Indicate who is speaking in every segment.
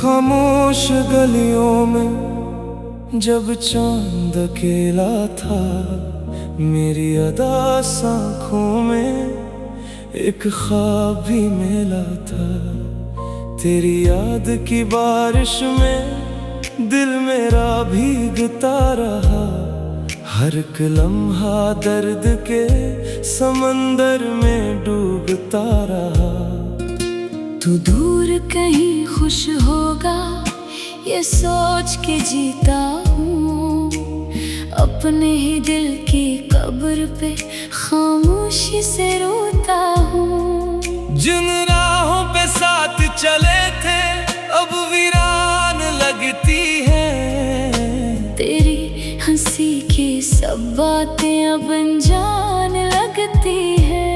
Speaker 1: खामोश गलियों में जब चांद अकेला था, मेरी अदा आँखों में एक ख्वाब भी मेला था। तेरी याद की बारिश में दिल मेरा भीगता रहा, हर एक लम्हा दर्द के समंदर में डूबता रहा।
Speaker 2: तू दूर कहीं खुश होगा ये सोच के जीता हूँ, अपने ही दिल की कब्र पे खामोशी से रोता हूँ।
Speaker 1: जिन राहों पे साथ चले थे अब वीरान लगती है,
Speaker 2: तेरी हंसी की सब बातें अब अनजान लगती है।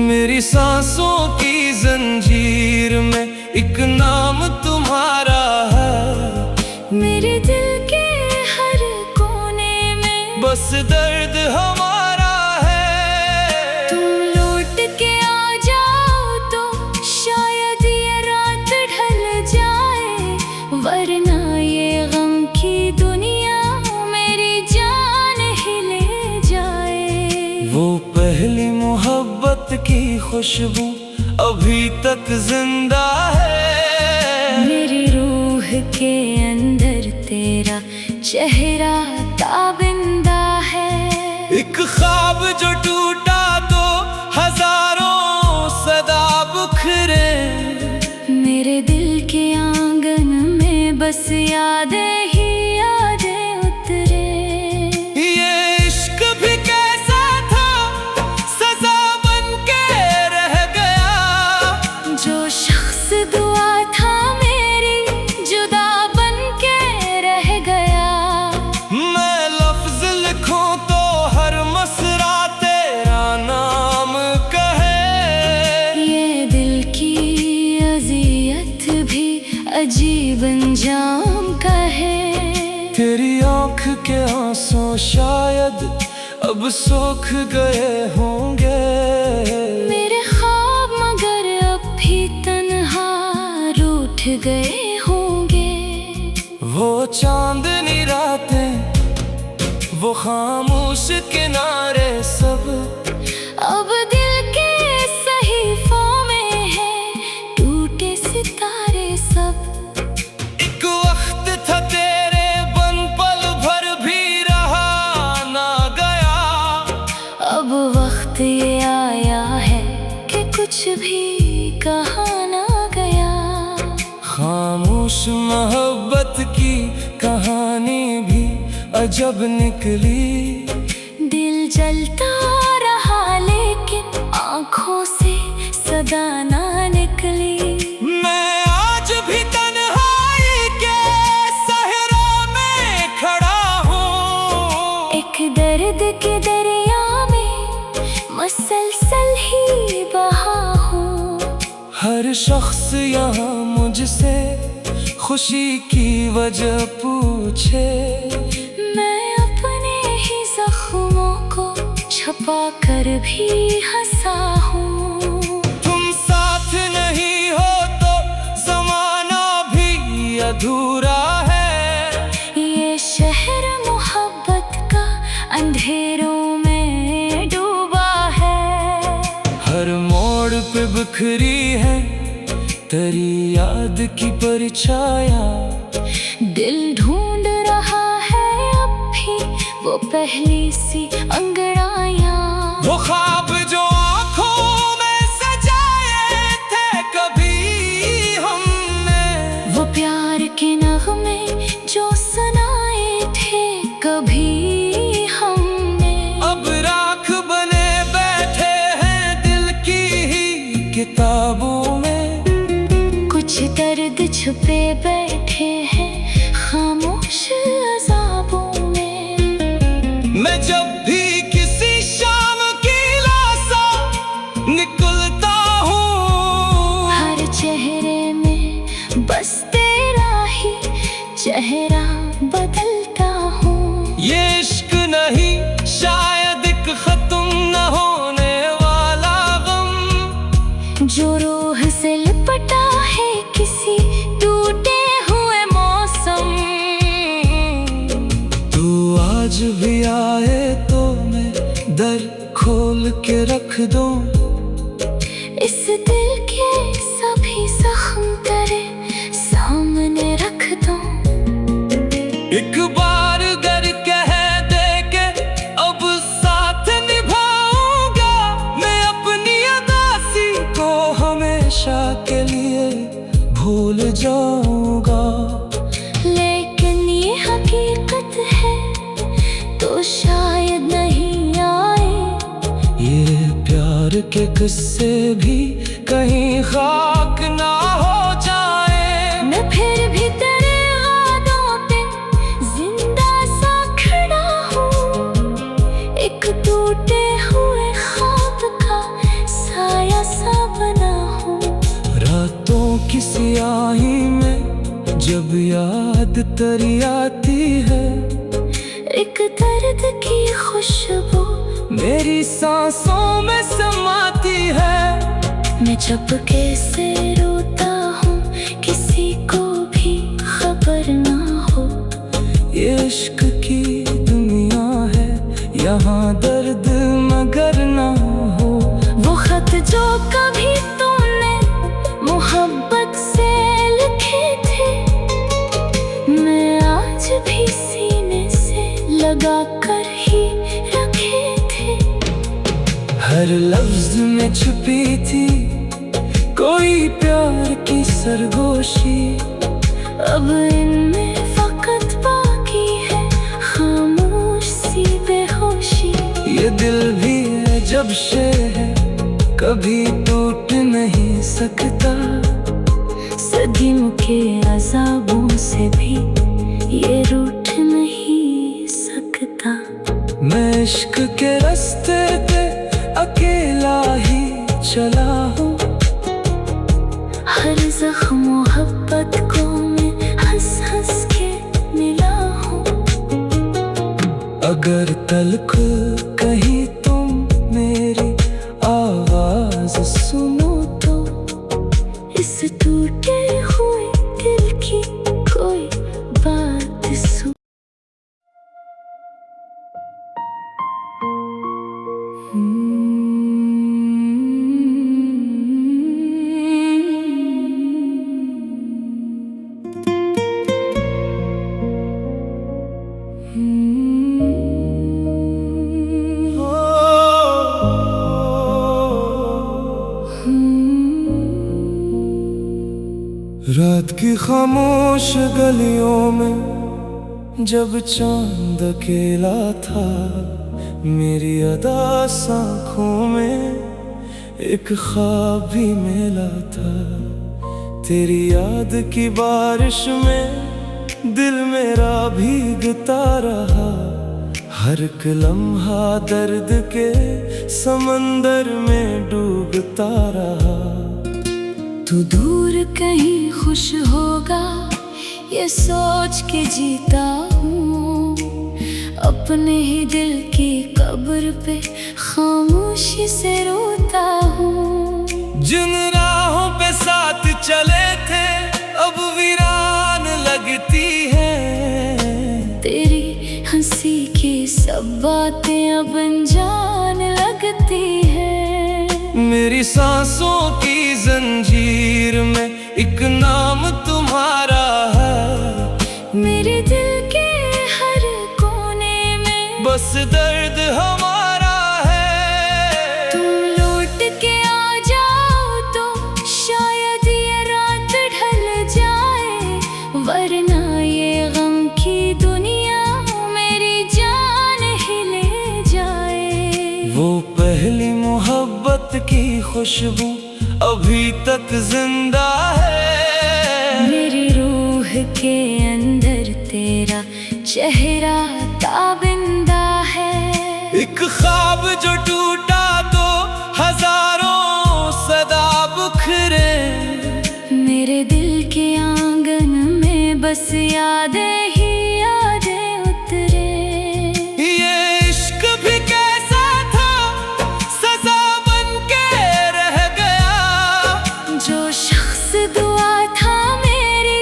Speaker 1: मेरी सांसों की जंजीर में एक नाम तुम्हारा है,
Speaker 2: मेरे दिल के हर कोने में
Speaker 1: बस दर्द हमारा है।
Speaker 2: तुम लौट के आ जाओ तो शायद ये रात ढल जाए, वरना ये गम की दुनिया मेरी जान ही ले जाए।
Speaker 1: वो पहली मोहब्बत की खुशबू अभी तक जिंदा है,
Speaker 2: मेरी रूह के अंदर तेरा चेहरा ताबिंदा है।
Speaker 1: एक ख्वाब जो टूटा तो हजारों सदा बिखरे,
Speaker 2: मेरे दिल के आंगन में बस यादें ही यादें उतरे।
Speaker 1: ये इश्क भी कैसा था सजा बन के रह गया,
Speaker 2: जो शख्स दुआ था मेरी जुदा बन के रह गया।
Speaker 1: मैं लफ्ज लिखूं तो हर मसरा तेरा नाम कहे,
Speaker 2: ये दिल की अज़ियत भी अजीब अंजाम का है।
Speaker 1: तेरी आँख के आंसू शायद अब सूख गए होंगे,
Speaker 2: मेरे ख्वाब मगर अब भी तन्हा रूठ गए होंगे।
Speaker 1: वो चांदनी रातें वो खामोश किनारे सब
Speaker 2: अब दिल के सहीफों में है टूटे सितारे सब।
Speaker 1: एक वक्त था तेरे बन पल भर भी रहा ना गया,
Speaker 2: अब वक्त ये आया है कि कुछ भी कहा ना गया।
Speaker 1: खामोश मोहब्बत की कहानी भी अजब निकली,
Speaker 2: दिल जलता रहा लेकिन आँखों से सदा ना निकली।
Speaker 1: मैं आज भी तन्हाई के सहरा में खड़ा हूँ,
Speaker 2: एक दर्द के दरिया में मसलसल ही बहा हूँ।
Speaker 1: हर शख्स यहाँ मुझसे खुशी की वजह पूछे,
Speaker 2: मैं अपने ही जख्मों को छुपा कर भी हंसा हूँ।
Speaker 1: तुम साथ नहीं हो तो जमाना भी अधूरा है,
Speaker 2: ये शहर मोहब्बत का अंधेरों में डूबा है।
Speaker 1: हर मोड़ पे बिखरी है तेरी याद की परछाया,
Speaker 2: दिल ढूंढ रहा है अब भी वो पहली सी अंगड़ाइयाँ।
Speaker 1: वो ख्वाब जो आँखों में सजाए थे कभी हमने,
Speaker 2: वो प्यार के नगमे जो सुनाए थे कभी हमने,
Speaker 1: अब राख बने बैठे हैं दिल की ही किताबों में।
Speaker 2: कुछ दर्द छुपे बैठे हैं खामोश अज़ाबों में।
Speaker 1: मैं जब भी किसी शाम की लाशा निकलता हूँ,
Speaker 2: हर चेहरे में बस तेरा ही चेहरा बदलता हूँ।
Speaker 1: ये इश्क नहीं शायद एक खत्म न होने वाला गम,
Speaker 2: जो रूह से लिपटा है किसी टूटे
Speaker 1: दर खोल के रख दो।
Speaker 2: इस दिल के सभी जख्म तेरे सामने रख दो।
Speaker 1: एक बार गर कह दे के अब साथ निभाऊंगा, मैं अपनी अदासी को हमेशा के लिए भूल जाऊंगा।
Speaker 2: लेकिन ये हकीकत है तो शायद नहीं आए,
Speaker 1: ये प्यार के किस्से भी कहीं खाक ना हो जाए।
Speaker 2: मैं फिर भी तेरे वादों पे जिंदा सा खड़ा हूँ, एक टूटे हुए ख्वाब का साया सा बना हूँ।
Speaker 1: रातों की स्याही में जब याद तेरी आती है,
Speaker 2: एक दर्द की खुशबू
Speaker 1: मेरी सांसों में समाती है।
Speaker 2: मैं चुपके से रोता हूँ, किसी को भी खबर ना हो।
Speaker 1: ये इश्क की दुनिया है, यहाँ दर्द मगर ना हो।
Speaker 2: वो खत जो कभी तूने मोहब्बत से लिखे थे, मैं आज भी सीने से लगा कर ही रखे थे।
Speaker 1: हर लफ्ज में छुपी थी कोई प्यार की सरगोशी,
Speaker 2: अब इनमें फकत बाकी है खामोश सी बेहोशी।
Speaker 1: ये दिल भी है जब से है, कभी टूट नहीं सकता।
Speaker 2: सदियों के अज़ाबों से भी ये रूठ नहीं सकता।
Speaker 1: मैं इश्क के रास्ते पे अकेला ही चला हूँ,
Speaker 2: हर ज़ख्म मोहब्बत को मैं हंस हंस के मिला हूँ।
Speaker 1: अगर तल्ख कहीं तुम मेरी आवाज सुनो तो,
Speaker 2: इस टूटे हुए दिल की कोई बात सुन।
Speaker 1: रात की खामोश गलियों में जब चांद अकेला था, मेरी अदास आँखों में एक ख्वाब भी मेला था। तेरी याद की बारिश में दिल मेरा भीगता रहा, हर एक लम्हा दर्द के समंदर में डूबता रहा।
Speaker 2: तू दूर कहीं खुश होगा ये सोच के जीता हूँ, अपने ही दिल की कब्र पे खामोशी से रोता हूँ।
Speaker 1: जिन राहों पे साथ चले थे अब वीरान लगती हैं,
Speaker 2: तेरी हंसी की सब बातें अब अनजान लगती हैं।
Speaker 1: मेरी सांसों की जंजीर में एक नाम तुम्हारा है,
Speaker 2: मेरे दिल के हर कोने में
Speaker 1: बस दर्द हमारा है।
Speaker 2: तुम लौट के आ जाओ तो शायद ये रात ढल जाए, वरना ये गम की दुनिया मेरी जान ही ले जाए।
Speaker 1: वो पहली मोहब्बत की खुशबू अभी तक जिंदा है,
Speaker 2: मेरी रूह के अंदर तेरा चेहरा ताबिंदा है।
Speaker 1: एक ख्वाब जो टूटा तो हजारों सदा बुखरे,
Speaker 2: मेरे दिल के आंगन में बस यादें ही यादें उतरे।
Speaker 1: ये इश्क भी कैसा था सजा बन के रह गया,
Speaker 2: जो शख्स दुआ था मेरी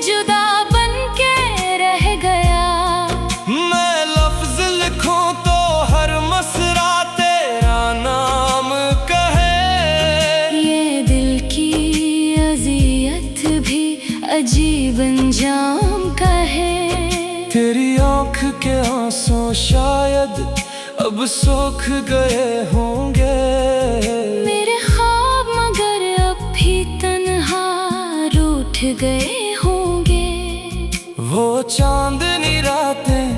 Speaker 2: जुदा बन के रह गया।
Speaker 1: मैं लफ्ज लिखूं तो हर मसरा आँख के आंसू शायद अब सूख गए होंगे।
Speaker 2: मेरे ख्वाब मगर अब भी तन्हा रूठ गए होंगे।
Speaker 1: वो चांदनी रातें,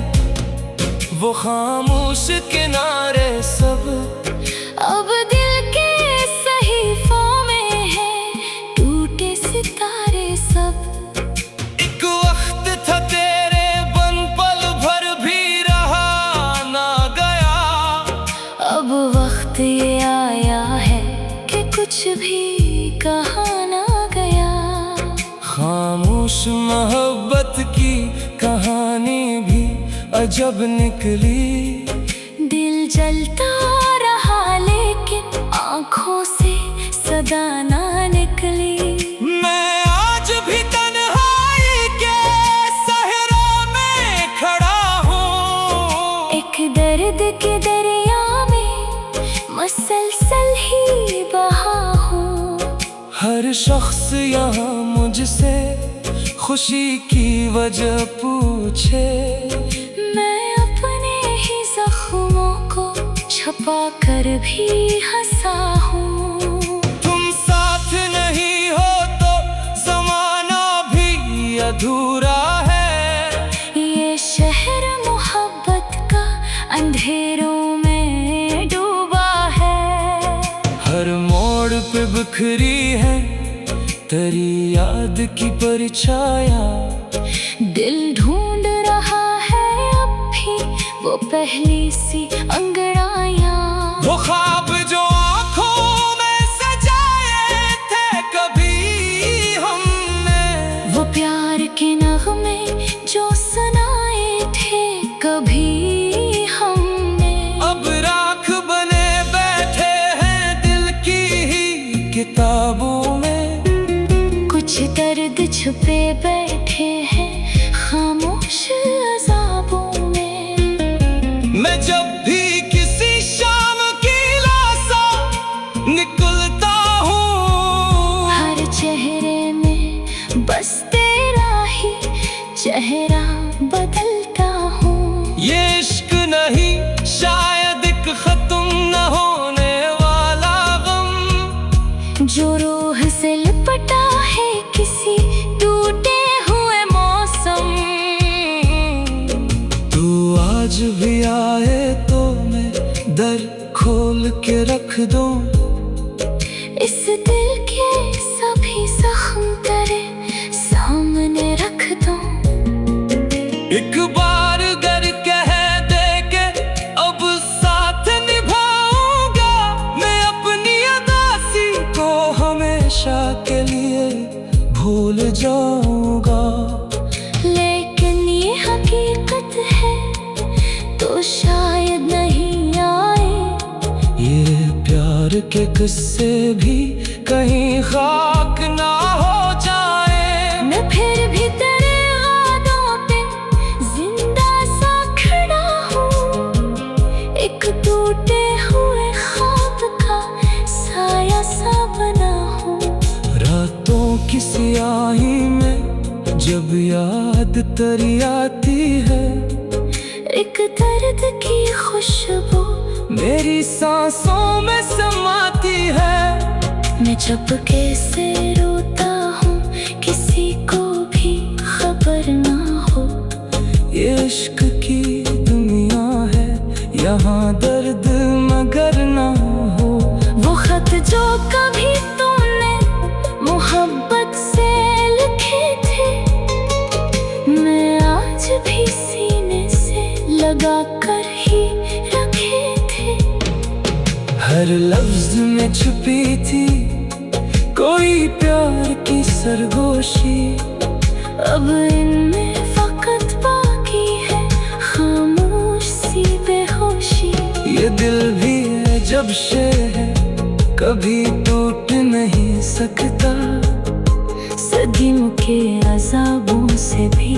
Speaker 1: वो खामोश किनारे सब
Speaker 2: अब दिल के सहीफों में है टूटे सितारे सब।
Speaker 1: एक वक्त था तेरे बन पल भर भी रहा ना गया।
Speaker 2: अब वक्त ये आया है कि कुछ भी कहा ना गया।
Speaker 1: खामोश मोहब्बत की कहानी भी अजब निकली।
Speaker 2: दिल जलता रहा लेकिन आँखों से सदा ना निकली।
Speaker 1: मैं आज भी तन्हाई के सहरा में खड़ा हूँ।
Speaker 2: एक दर्द के दरिया में मसलसल ही बहा हूँ।
Speaker 1: हर शख्स यहाँ मुझसे खुशी की वजह पूछे।
Speaker 2: मैं अपने ही जख्मों को छुपा कर भी हंसा हूँ।
Speaker 1: तुम साथ नहीं हो तो ज़माना भी अधूरा है।
Speaker 2: ये शहर मोहब्बत का अंधेरों में डूबा है।
Speaker 1: हर मोड़ पे बिखरी है तेरी याद की परछाया।
Speaker 2: दिल ढूंढ रहा है अब भी वो पहली सी अंगड़ाइयाँ।
Speaker 1: वो ख्वाब जो आँखों में सजाए थे कभी हमने।
Speaker 2: वो प्यार के नगमे जो सुनाए थे कभी हमने।
Speaker 1: अब राख बने बैठे हैं दिल की ही किताबों में।
Speaker 2: कुछ दर्द छुपे बैठे हैं खामोश अज़ाबों में।
Speaker 1: मैं जब भी किसी शाम की लाशा निकलता हूँ।
Speaker 2: हर चेहरे में बस तेरा ही चेहरा बदलता हूँ।
Speaker 1: ये इश्क नहीं शायद एक खत्म न होने वाला गम।
Speaker 2: जो रूह से लिपटा है किसी टूटे हुए मौसम।
Speaker 1: तू आज भी आए तो मैं दर खोल के रख दूं।
Speaker 2: इस दिल के सभी जख्म तेरे सामने रख दूं।
Speaker 1: एक बार गर कह दे के अब साथ निभाऊंगा। मैं अपनी अदासी को हमेशा के लिए भूल जाऊंगा।
Speaker 2: लेकिन ये हकीकत है तो शायद नहीं आए।
Speaker 1: ये प्यार के किस्से भी कहीं खाक ना हो जाए।
Speaker 2: मैं फिर भी तेरे वादों पे जिंदा सा खड़ा हूँ। एक टूटे हुए ख्वाब का साया सा बना हूँ।
Speaker 1: रातों की स्याही में जब याद तेरी आती है।
Speaker 2: एक दर्द की खुशबू
Speaker 1: मेरी सांसों में समाती है।
Speaker 2: मैं चुपके से रोता हूँ किसी को भी खबर ना हो।
Speaker 1: ये इश्क की दुनिया है यहाँ दर्द मगर ना हो।
Speaker 2: वो खत जो कभी तूने मोहब्बत से लिखे थे मैं आज भी सीने से लगा कर ही रखे थे।
Speaker 1: हर लफ्ज में छुपी थी कोई प्यार की सरगोशी।
Speaker 2: अब इनमें फकत बाकी है खामोश सी बेहोशी।
Speaker 1: ये दिल भी है जब से है कभी टूट नहीं सकता।
Speaker 2: सदियों के अज़ाबों से भी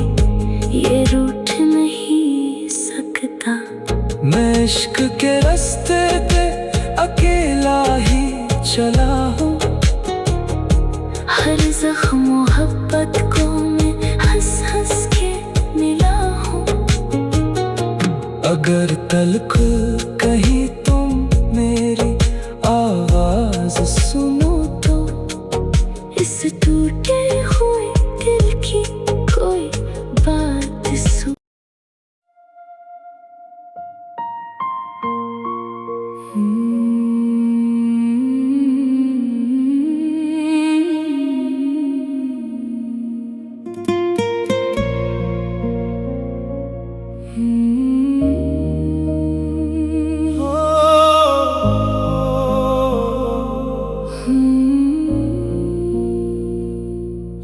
Speaker 2: ये रूठ नहीं सकता।
Speaker 1: मैं इश्क के रास्ते पे अकेला ही चला हूँ।
Speaker 2: हर जख्म मोहब्बत को मैं हंस हंस के मिला हूँ।
Speaker 1: अगर तल्ख कहीं तुम मेरी आवाज सुनो तो
Speaker 2: इस टूटे हुए दिल की कोई बात सुन।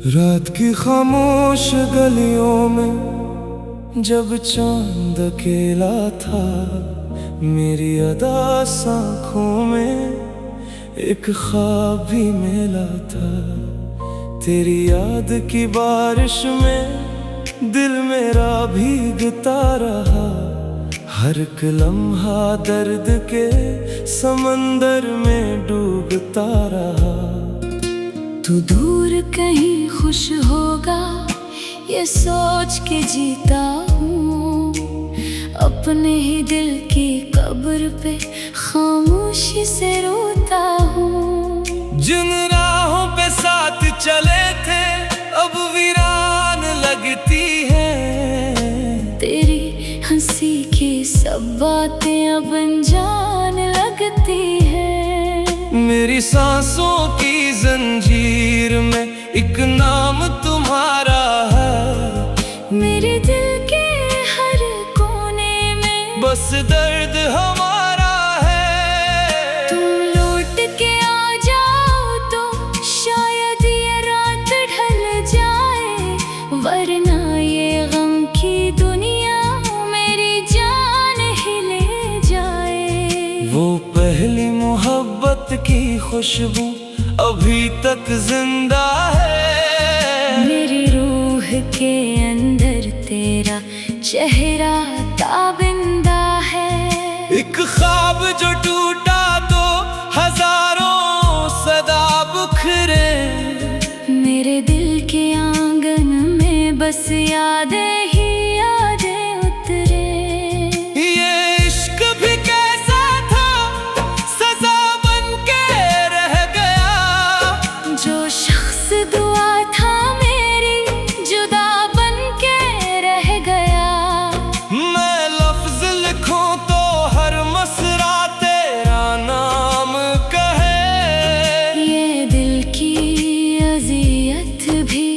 Speaker 1: रात की खामोश गलियों में जब चांद अकेला था, मेरी अदास आँखों में एक ख्वाब भी मेला था। तेरी याद की बारिश में दिल मेरा भीगता रहा, हर एक लम्हा दर्द के समंदर में डूबता रहा।
Speaker 2: तू दूर कहीं खुश होगा ये सोच के जीता हूँ, अपने ही दिल की कब्र पे खामोशी से रोता हूँ।
Speaker 1: जिन राहों पे साथ चले थे अब वीरान लगती है,
Speaker 2: तेरी हंसी की सब बातें अब अनजान लगती है।
Speaker 1: मेरी सांसों की जंजीर में एक नाम तुम्हारा है,
Speaker 2: मेरे दिल के हर कोने में
Speaker 1: बस दर्द हमारा है।
Speaker 2: तुम लौट के आ जाओ तो शायद ये रात ढल जाए, वरना ये गम की दुनिया मेरी जान ही ले जाए।
Speaker 1: वो पहली मोहब्बत की खुशबू अभी तक जिंदा है,
Speaker 2: मेरी रूह के अंदर तेरा चेहरा ताबिंदा है।
Speaker 1: एक ख्वाब जो टूटा तो हजारों सदा बुखरे,
Speaker 2: मेरे दिल के आंगन में बस यादें ही यादें उतरे।
Speaker 1: ये इश्क भी कैसा था सजा बन के रह गया,
Speaker 2: जो शख्स दुआ था मेरी जुदा बन के रह गया।
Speaker 1: मैं लफ्ज लिखूं तो हर मसरा तेरा नाम कहे,
Speaker 2: ये दिल की अज़ियत भी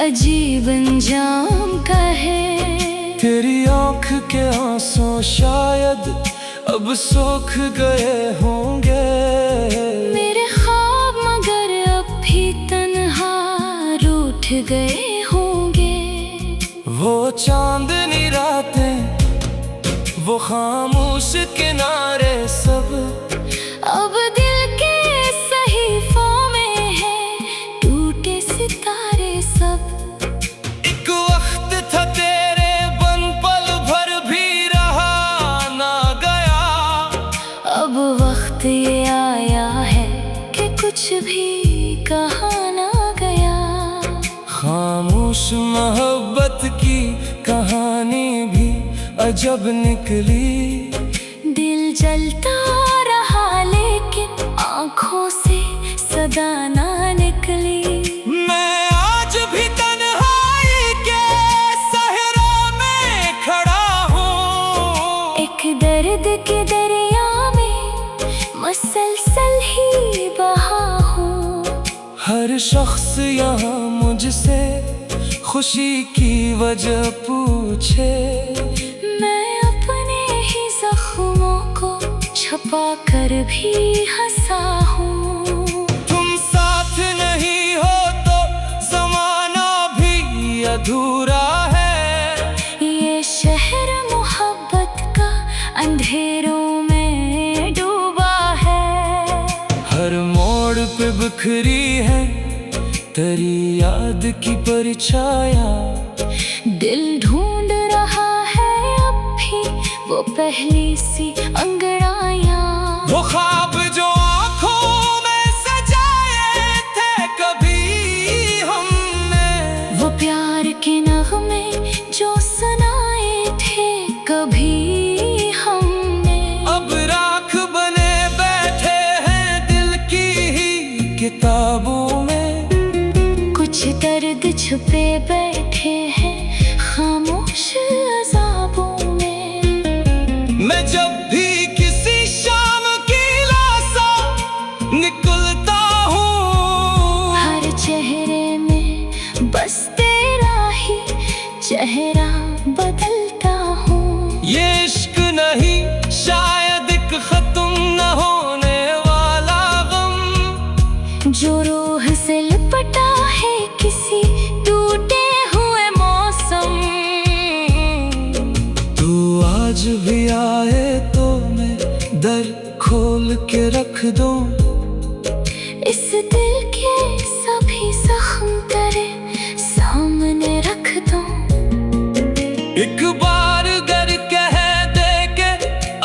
Speaker 2: अजीब अंजाम का है।
Speaker 1: तेरी आँख के आंसू शायद अब सूख गए होंगे,
Speaker 2: मेरे ख्वाब मगर अब भी तन्हा रूठ गए होंगे।
Speaker 1: वो चांदनी रातें वो खामोश किनारे सब
Speaker 2: अब दिल के सहीफों में है टूटे सितारे सब।
Speaker 1: एक वक्त था तेरे बन पल भर भी रहा ना गया,
Speaker 2: अब वक्त ये आया है कि कुछ भी कहा ना गया।
Speaker 1: खामोश मोहब्बत की कहानी भी अजब निकली,
Speaker 2: दिल जलता रहा लेकिन आँखों से सदा ना निकली।
Speaker 1: मैं आज भी तन्हाई के सहरा में खड़ा हूँ,
Speaker 2: एक दर्द के दरिया में मसलसल ही बहा हूँ।
Speaker 1: हर शख्स यहाँ मुझसे खुशी की वजह पूछे,
Speaker 2: मैं अपने ही जख्मों को छुपा कर भी हंसा हूँ।
Speaker 1: तुम साथ नहीं हो तो ज़माना भी अधूरा है,
Speaker 2: ये शहर मोहब्बत का अंधेरों में डूबा है।
Speaker 1: हर मोड़ पे बिखरी है तेरी याद की परछाया,
Speaker 2: दिल ढूंढ रहा है अब भी वो पहली सी अंगड़ाइयाँ।
Speaker 1: वो ख्वाब जो आँखों में सजाए थे कभी हमने,
Speaker 2: वो प्यार के नगमे जो सुनाए थे कभी
Speaker 1: जब भी किसी शाम की लासा निकलता हूँ,
Speaker 2: हर चेहरे में बस तेरा ही चेहरा बदलता हूँ।
Speaker 1: ये इश्क नहीं शायद एक खत्म न होने वाला गम,
Speaker 2: जो रूह से लिपटा है किसी टूटे हुए मौसम।
Speaker 1: तू आज भी आए तो मैं दर खोल के रख दूं,
Speaker 2: इस दिल के सभी जख्म तेरे सामने रख दूं।
Speaker 1: एक बार गर कह दे के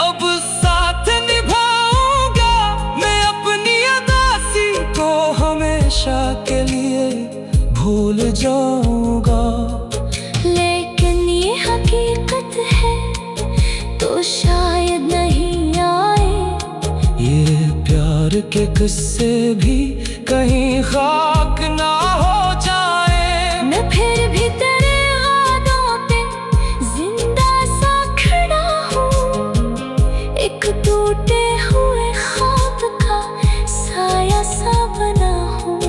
Speaker 1: अब साथ निभाऊंगा, मैं अपनी अदासी को हमेशा के लिए भूल जाऊंगा।
Speaker 2: लेकिन ये हकीकत है तो शायद नहीं आए,
Speaker 1: ये प्यार के किस्से भी कहीं खाक ना हो जाए।
Speaker 2: मैं फिर भी तेरे वादों पे जिंदा सा खड़ा हूँ, एक टूटे हुए ख्वाब का साया सा बना हूँ।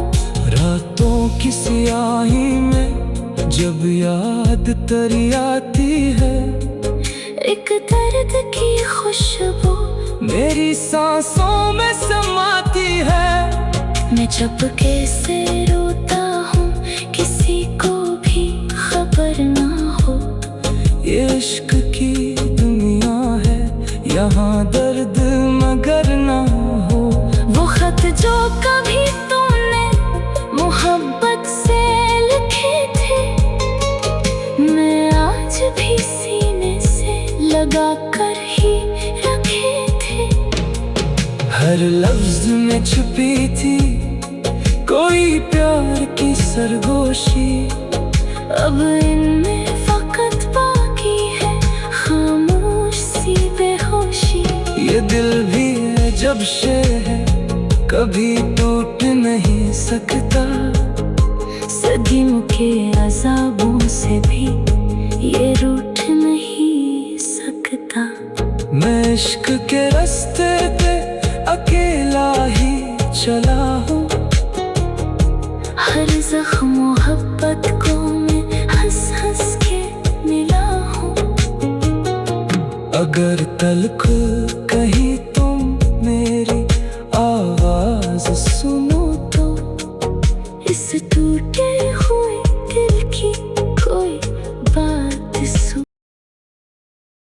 Speaker 1: रातों की स्याही में जब याद तेरी आती है,
Speaker 2: एक दर्द की खुशबू
Speaker 1: मेरी सांसों में समाती है।
Speaker 2: मैं चुपके से रोता हूँ, किसी को भी खबर ना हो।
Speaker 1: ये इश्क की दुनिया है, यहाँ दर्द मगर ना हो।
Speaker 2: वो खत जो कभी तूने मोहब्बत से लिखे थे, मैं आज भी सीने से लगा कर ही रखे थे।
Speaker 1: हर लफ्ज में छुपी थी कोई प्यार की सरगोशी,
Speaker 2: अब इनमें फकत बाकी है खामोश सी बेहोशी।
Speaker 1: ये दिल भी है जब से है, कभी टूट नहीं सकता।
Speaker 2: सदियों के अज़ाबों से भी ये रूठ नहीं सकता।
Speaker 1: मैं इश्क के रास्ते पे अकेला ही चला हूँ,
Speaker 2: हर ज़ख्म मोहब्बत को मैं हंस हंस के मिला हूँ।
Speaker 1: अगर तल्ख कहीं